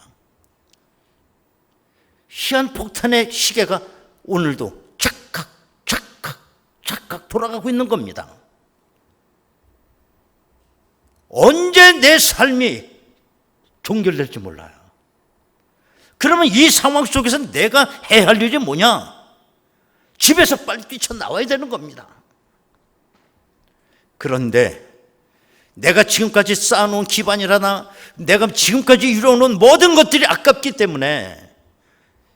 시한폭탄의 시계가 오늘도 착각, 착각, 착각 돌아가고 있는 겁니다. 언제 내 삶이 종결될지 몰라요. 그러면 이 상황 속에서 내가 해야 할 일이 뭐냐? 집에서 빨리 뛰쳐나와야 되는 겁니다. 그런데 내가 지금까지 쌓아놓은 기반이라나 내가 지금까지 이뤄놓은 모든 것들이 아깝기 때문에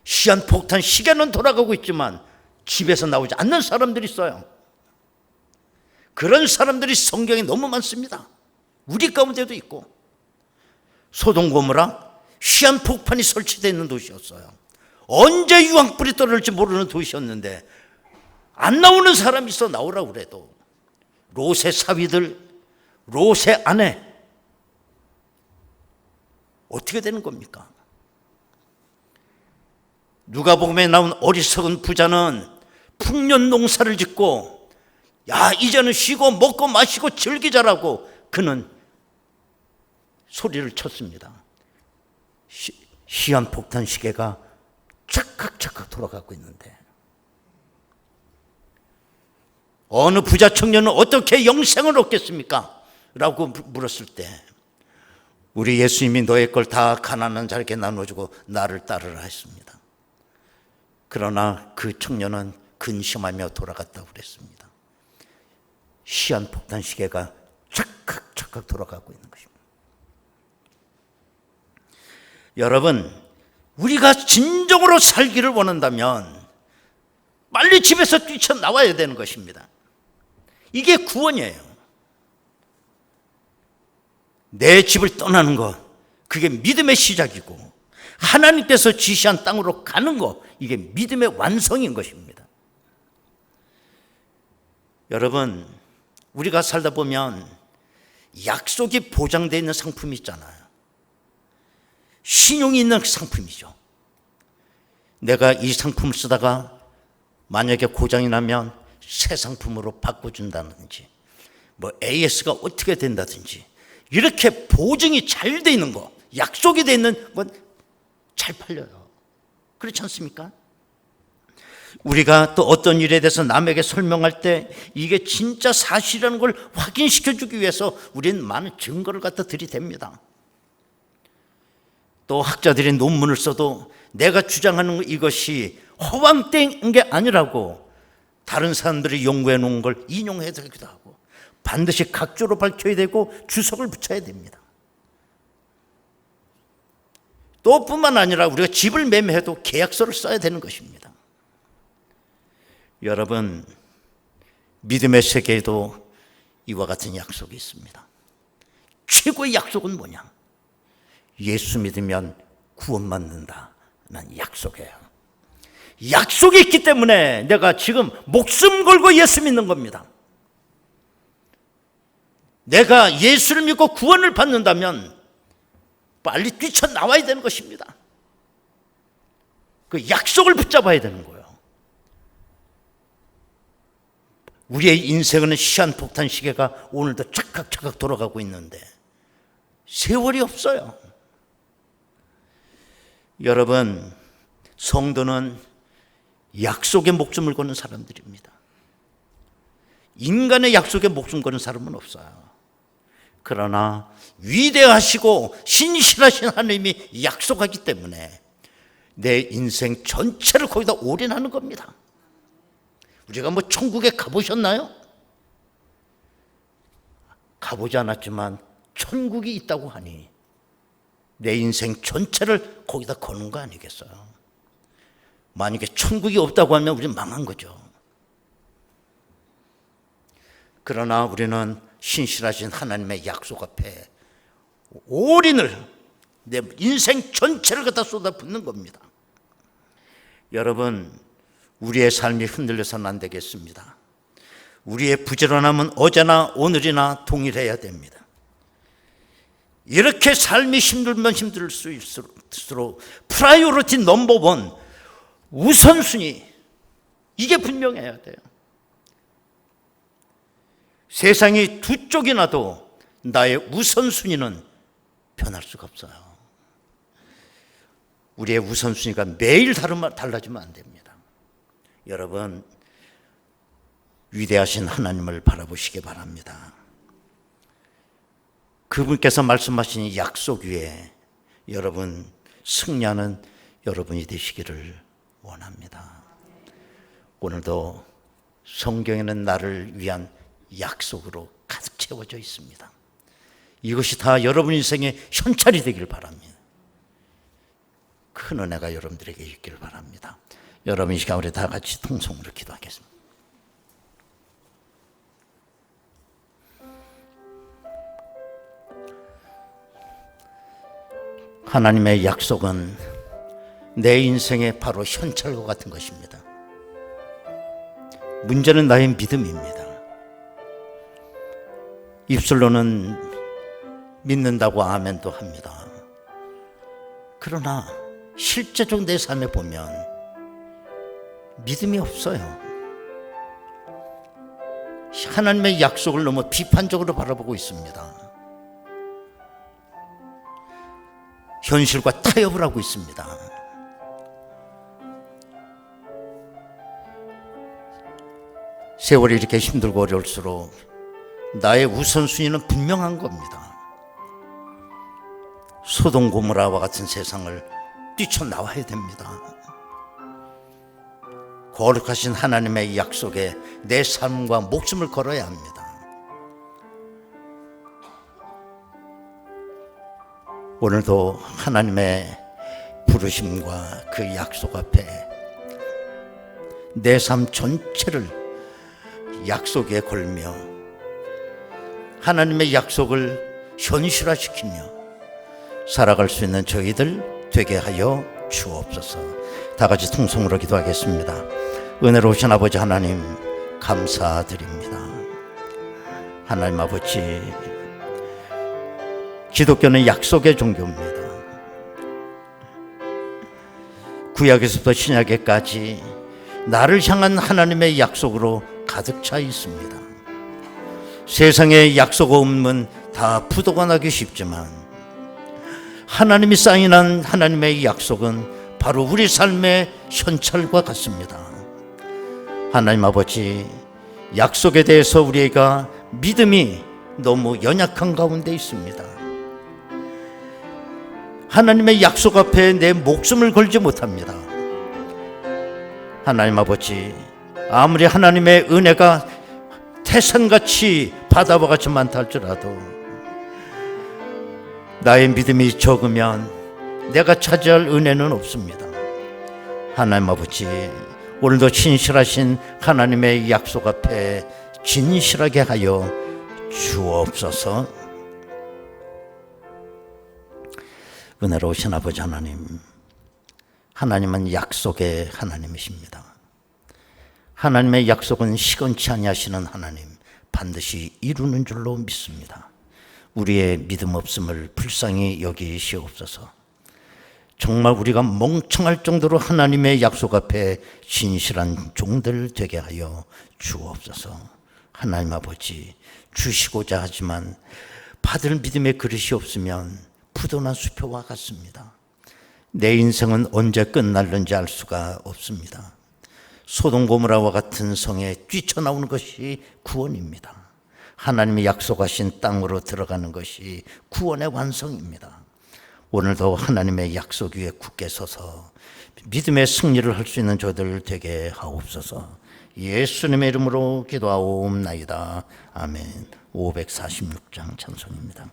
시한폭탄 시계는 돌아가고 있지만 집에서 나오지 않는 사람들이 있어요. 그런 사람들이 성경에 너무 많습니다. 우리 가운데도 있고. 소돔 고모라 시한폭탄이 설치되어 있는 도시였어요. 언제 유황불이 떨어질지 모르는 도시였는데 안 나오는 사람이 있어. 나오라고 그래도. 롯의 사위들, 롯의 아내 어떻게 되는 겁니까? 누가복음에 나온 어리석은 부자는 풍년 농사를 짓고 야 이제는 쉬고 먹고 마시고 즐기자라고 그는 소리를 쳤습니다. 시한폭탄 시계가 착각착각 돌아가고 있는데 어느 부자 청년은 어떻게 영생을 얻겠습니까? 라고 물었을 때 우리 예수님이 너의 걸 다 가난한 자에게 나눠주고 나를 따르라 했습니다. 그러나 그 청년은 근심하며 돌아갔다고 그랬습니다. 시한폭탄 시계가 착각착각 돌아가고 있는 것입니다. 여러분, 우리가 진정으로 살기를 원한다면 빨리 집에서 뛰쳐나와야 되는 것입니다. 이게 구원이에요. 내 집을 떠나는 것, 그게 믿음의 시작이고 하나님께서 지시한 땅으로 가는 것, 이게 믿음의 완성인 것입니다. 여러분, 우리가 살다 보면 약속이 보장되어 있는 상품이 있잖아요. 신용이 있는 상품이죠. 내가 이 상품을 쓰다가 만약에 고장이 나면 새 상품으로 바꿔준다든지 뭐 AS가 어떻게 된다든지 이렇게 보증이 잘 돼 있는 거, 약속이 돼 있는 건 잘 팔려요. 그렇지 않습니까? 우리가 또 어떤 일에 대해서 남에게 설명할 때 이게 진짜 사실이라는 걸 확인시켜주기 위해서 우리는 많은 증거를 갖다 들이댑니다. 또 학자들이 논문을 써도 내가 주장하는 이것이 허황된 게 아니라고 다른 사람들이 연구해 놓은 걸 인용해야 되기도 하고 반드시 각조로 밝혀야 되고 주석을 붙여야 됩니다. 또 뿐만 아니라 우리가 집을 매매해도 계약서를 써야 되는 것입니다. 여러분, 믿음의 세계에도 이와 같은 약속이 있습니다. 최고의 약속은 뭐냐? 예수 믿으면 구원받는다는 약속이에요. 약속이 있기 때문에 내가 지금 목숨 걸고 예수 믿는 겁니다. 내가 예수를 믿고 구원을 받는다면 빨리 뛰쳐나와야 되는 것입니다. 그 약속을 붙잡아야 되는 거예요. 우리의 인생은 시한폭탄 시계가 오늘도 착각착각 돌아가고 있는데 세월이 없어요. 여러분, 성도는 약속에 목숨을 거는 사람들입니다. 인간의 약속에 목숨 거는 사람은 없어요. 그러나 위대하시고 신실하신 하나님이 약속하기 때문에 내 인생 전체를 거기다 올인하는 겁니다. 우리가 뭐 천국에 가보셨나요? 가보지 않았지만 천국이 있다고 하니 내 인생 전체를 거기다 거는 거 아니겠어요? 만약에 천국이 없다고 하면 우리는 망한 거죠. 그러나 우리는 신실하신 하나님의 약속 앞에 올인을, 내 인생 전체를 갖다 쏟아붓는 겁니다. 여러분, 우리의 삶이 흔들려서는 안 되겠습니다. 우리의 부지런함은 어제나 오늘이나 동일해야 됩니다. 이렇게 삶이 힘들면 힘들수록 프라이오리티 넘버원, 우선순위, 이게 분명해야 돼요. 세상이 두 쪽이 나도 나의 우선순위는 변할 수가 없어요. 우리의 우선순위가 매일 달라지면 안 됩니다. 여러분, 위대하신 하나님을 바라보시기 바랍니다. 그분께서 말씀하신 약속 위에 여러분 승리하는 여러분이 되시기를 원합니다. 오늘도 성경에는 나를 위한 약속으로 가득 채워져 있습니다. 이것이 다 여러분 인생의 현찰이 되길 바랍니다. 큰 은혜가 여러분들에게 있기를 바랍니다. 여러분 이 시간 우리 다 같이 통성으로 기도하겠습니다. 하나님의 약속은 내 인생의 바로 현찰과 같은 것입니다. 문제는 나의 믿음입니다. 입술로는 믿는다고 아멘도 합니다. 그러나 실제적 내 삶에 보면 믿음이 없어요. 하나님의 약속을 너무 비판적으로 바라보고 있습니다. 현실과 타협을 하고 있습니다. 세월이 이렇게 힘들고 어려울수록 나의 우선순위는 분명한 겁니다. 소돔 고모라와 같은 세상을 뛰쳐나와야 됩니다. 거룩하신 하나님의 약속에 내 삶과 목숨을 걸어야 합니다. 오늘도 하나님의 부르심과 그 약속 앞에 내 삶 전체를 약속에 걸며 하나님의 약속을 현실화시키며 살아갈 수 있는 저희들 되게 하여 주옵소서. 다 같이 통성으로 기도하겠습니다. 은혜로우신 아버지 하나님 감사드립니다. 하나님 아버지, 기독교는 약속의 종교입니다. 구약에서부터 신약에까지 나를 향한 하나님의 약속으로 가득 차 있습니다. 세상의 약속 없으면 다 부도가 나기 쉽지만 하나님이 사인한 하나님의 약속은 바로 우리 삶의 현찰과 같습니다. 하나님 아버지, 약속에 대해서 우리가 믿음이 너무 연약한 가운데 있습니다. 하나님의 약속 앞에 내 목숨을 걸지 못합니다. 하나님 아버지, 아무리 하나님의 은혜가 태산같이 바다와 같이 많다 할지라도 나의 믿음이 적으면 내가 차지할 은혜는 없습니다. 하나님 아버지, 오늘도 신실하신 하나님의 약속 앞에 진실하게 하여 주옵소서. 은혜로우신 아버지 하나님, 하나님은 약속의 하나님이십니다. 하나님의 약속은 시건치 아니하시는 하나님, 반드시 이루는 줄로 믿습니다. 우리의 믿음 없음을 불쌍히 여기시옵소서. 정말 우리가 멍청할 정도로 하나님의 약속 앞에 진실한 종들 되게 하여 주옵소서. 하나님 아버지, 주시고자 하지만 받을 믿음의 그릇이 없으면 부도난 수표와 같습니다. 내 인생은 언제 끝날는지 알 수가 없습니다. 소돔 고모라와 같은 성에 뛰쳐나오는 것이 구원입니다. 하나님이 약속하신 땅으로 들어가는 것이 구원의 완성입니다. 오늘도 하나님의 약속 위에 굳게 서서 믿음의 승리를 할 수 있는 저들 되게 하옵소서. 예수님의 이름으로 기도하옵나이다. 아멘. 546장 찬송입니다.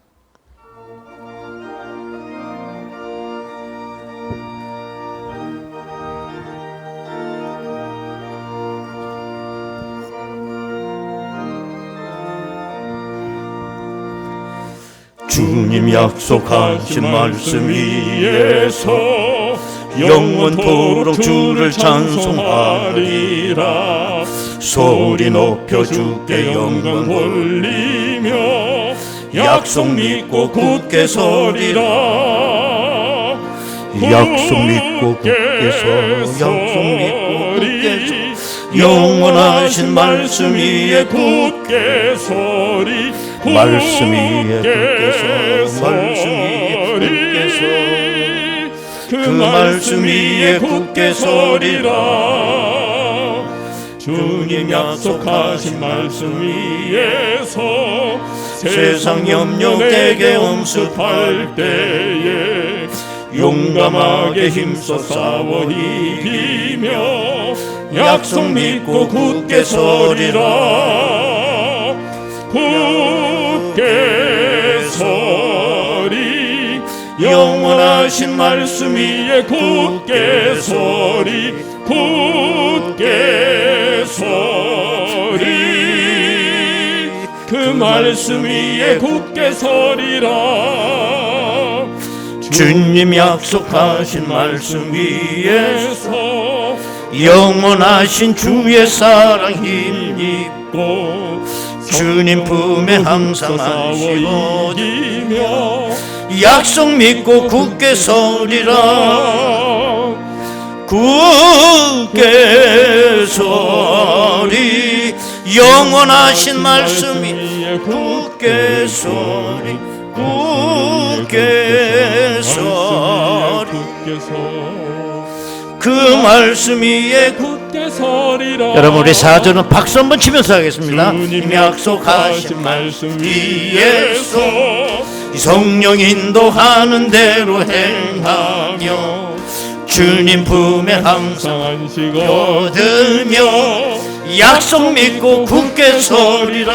주님 약속하신 말씀 위에서 영원토록 주를 찬송하리라. 소리 높여 주께 영광 돌리며 약속 믿고 굳게 서리라. 약속 믿고 굳게 서, 약속 믿고 굳게 서, 영원하신 말씀 위에 굳게 서리. 말씀 위에 굳게 서, 말씀 위에 굳게 서, 그 말씀 위에 굳게 서리라. 주님 약속하신 말씀 위에서 세상 염려 내게 엄습할 때에 용감하게 힘써 싸워 이기며 약속 믿고 굳게 서리라. 굳게 서리. 영원하신 말씀 위에 굳게 서리. 굳게 서리. 그 말씀 위에 굳게 서리라. 주님 약속하신 말씀 위에서 영원하신 주의 사랑 힘입고 주님 품에 항상 안식어 이기며 약속 믿고 굳게 서리라. 굳게 서리. 영원하신 말씀이 굳게 서리. 굳게 서리. 그 말씀 위에 굳게 서리라. 여러분 우리 4절은 박수 한번 치면서 하겠습니다. 주님 약속하신 말씀 위에서 성령 인도하는 대로 행하며 주님 품에 항상 안식 얻으며 약속 믿고 굳게 서리라.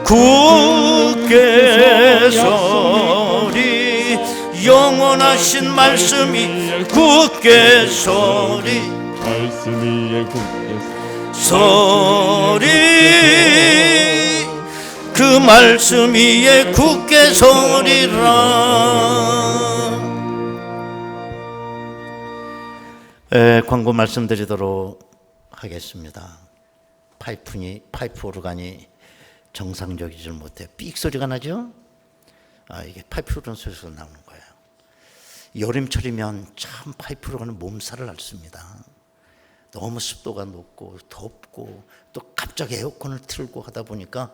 굳게 서리. 영원하신 말씀이 굳게 서리. 말씀 위에 굳게 서리. 그 말씀 위에 굳게 서리라. 광고 말씀드리도록 하겠습니다. 파이프 오르간이 정상적이지 못해 삑 소리가 나죠? 이게 파이프 오르간 소리에서 나오는 거예요. 여름철이면 참 파이프 오르간은 몸살을 앓습니다. 너무 습도가 높고 덥고 또 갑자기 에어컨을 틀고 하다 보니까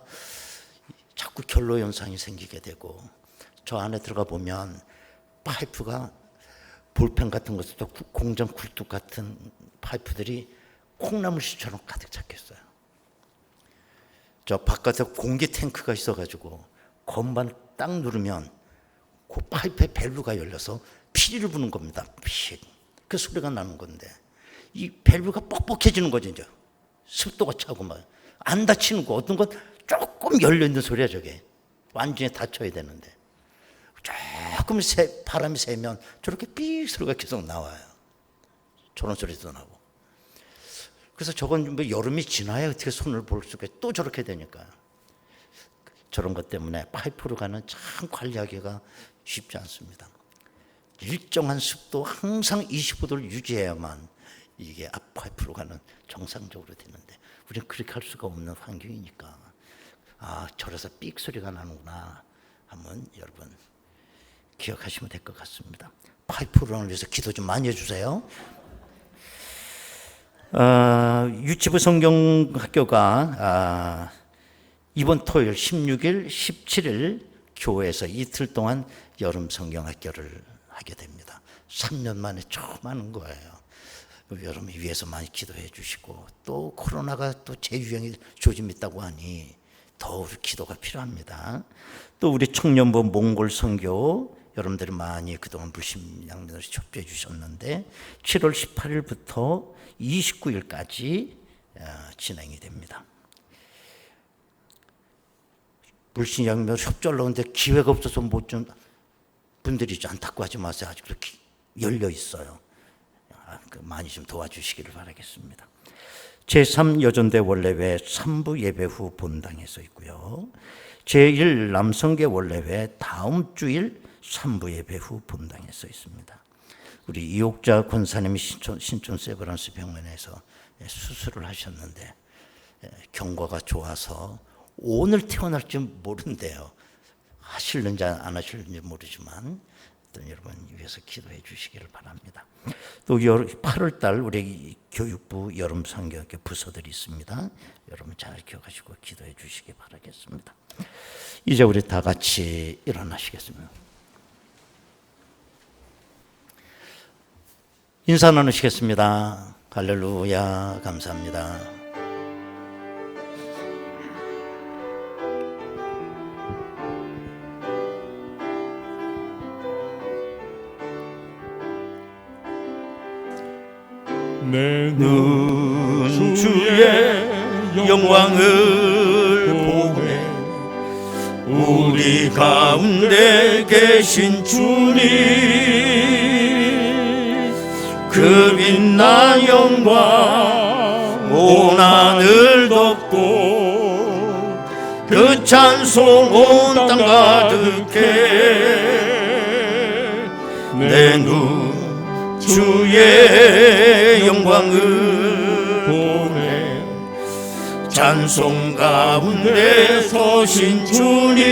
자꾸 결로 현상이 생기게 되고, 저 안에 들어가 보면 파이프가 볼펜 같은 것도 공장 굴뚝 같은 파이프들이 콩나물씨처럼 가득 찼겠어요. 저 바깥에 공기 탱크가 있어가지고 건반 딱 누르면 그 파이프의 밸브가 열려서 피리를 부는 겁니다. 피. 그 소리가 나는 건데 이 밸브가 뻑뻑해지는 거죠. 이제 습도가 차고 막 안 닫히는 거, 어떤 건 조금 열려 있는 소리야. 저게 완전히 닫혀야 되는데 조금 바람이 세면 저렇게 삑 소리가 계속 나와요. 저런 소리도 나고. 그래서 저건 뭐 여름이 지나야 어떻게 손을 볼 수가, 또 저렇게 되니까. 저런 것 때문에 파이프로 가는 참 관리하기가 쉽지 않습니다. 일정한 습도 항상 25도를 유지해야만 이게 앞 파이프로 가는 정상적으로 되는데 우리는 그렇게 할 수가 없는 환경이니까 저래서 삑 소리가 나는구나 한번 여러분 기억하시면 될 것 같습니다. 파이프론을 위해서 기도 좀 많이 해주세요. 유치부 성경학교가 이번 토요일 16일, 17일 교회에서 이틀 동안 여름 성경학교를 하게 됩니다. 3년 만에 처음 하는 거예요. 여러분이 위해서 많이 기도해 주시고, 또 코로나가 또 재유행이 조짐 있다고 하니 더 우리 기도가 필요합니다. 또 우리 청년부 몽골 선교 여러분들이 많이 그동안 물심양면으로 협조해 주셨는데 7월 18일부터 29일까지 진행이 됩니다. 물심양면으로 협조를 하는데 기회가 없어서 못 준 분들이 안타까워하지 마세요. 아직도 열려 있어요. 많이 좀 도와주시기를 바라겠습니다. 제3여전대 원래회 3부 예배 후 본당에서 있고요. 제1 남성계 원래회 다음 주일 3부 예배 후 본당에서 있습니다. 우리 이옥자 권사님이 신촌 세브란스 병원에서 수술을 하셨는데 경과가 좋아서 오늘 태어날지 모른대요. 하실는지 안 하실는지 모르지만 여러분 위해서 기도해 주시기를 바랍니다. 또 8월 달 우리 교육부 여름 성경학교 부서들이 있습니다. 여러분 잘 기억하시고 기도해 주시기 바라겠습니다. 이제 우리 다 같이 일어나시겠습니다. 인사 나누시겠습니다. 할렐루야, 감사합니다. 내 눈 주의 영광을 보네. 우리 가운데 계신 주님, 그 빛난 영광 온 하늘 덮고 그 찬송 온 땅 가득해. 내 눈 주의 영광을 보네. 찬송 가운데 서신 주님,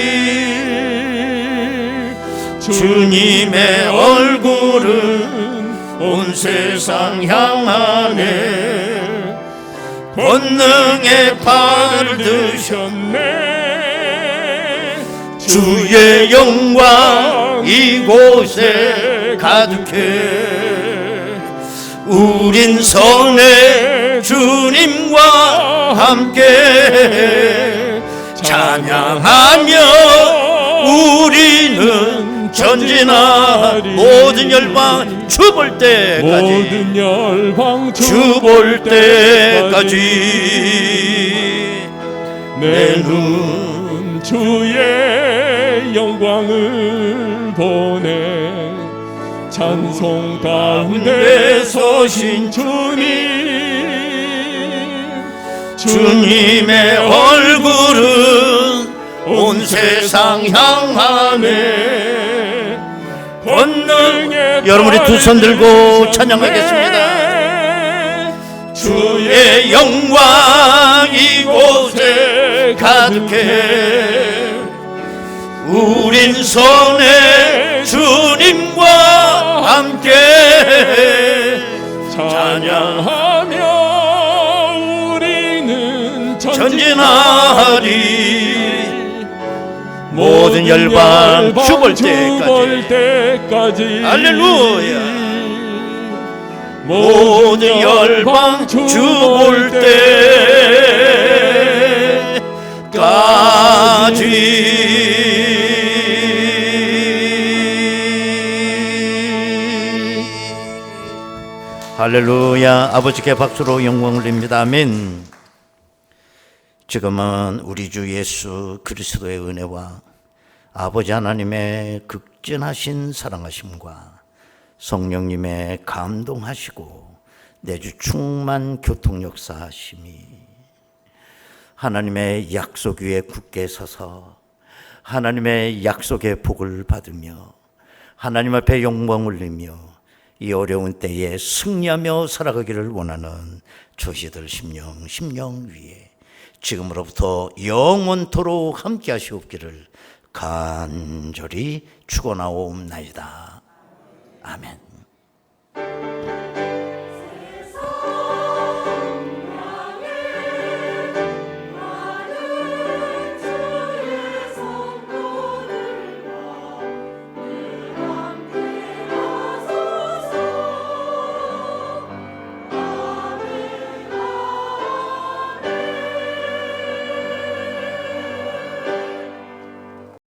주님의 얼굴은 온 세상 향하네. 권능의 팔을 드셨네. 주의 영광 이곳에 가득해. 우린 선의 주님과 함께 찬양하며 우리는 전진하리. 모든 열방 주 볼 때까지, 모든 열방 주 볼 때까지. 내 눈 주의 영광을 보네. 찬송 가운데 서신 주님, 주님의 얼굴은 온 세상 향하네. 권능의 여러분이 두 손 들고 찬양하겠습니다. 주의 영광 이곳에 가득해. 우린 선의 주님과 함께 찬양하며 우리는 전진하리. 모든 열방 주 볼 때까지. 할렐루야. 모든 열방 주 볼 때까지. 할렐루야. 아버지께 박수로 영광을 드립니다. 아멘. 지금은 우리 주 예수 그리스도의 은혜와 아버지 하나님의 극진하신 사랑하심과 성령님의 감동하시고 내주 충만 교통 역사하심이 하나님의 약속 위에 굳게 서서 하나님의 약속의 복을 받으며 하나님 앞에 영광 올리며 이 어려운 때에 승리하며 살아가기를 원하는 조시들 심령 위에 지금으로부터 영원토록 함께 하시옵기를 간절히 축원하옵나이다. 아멘.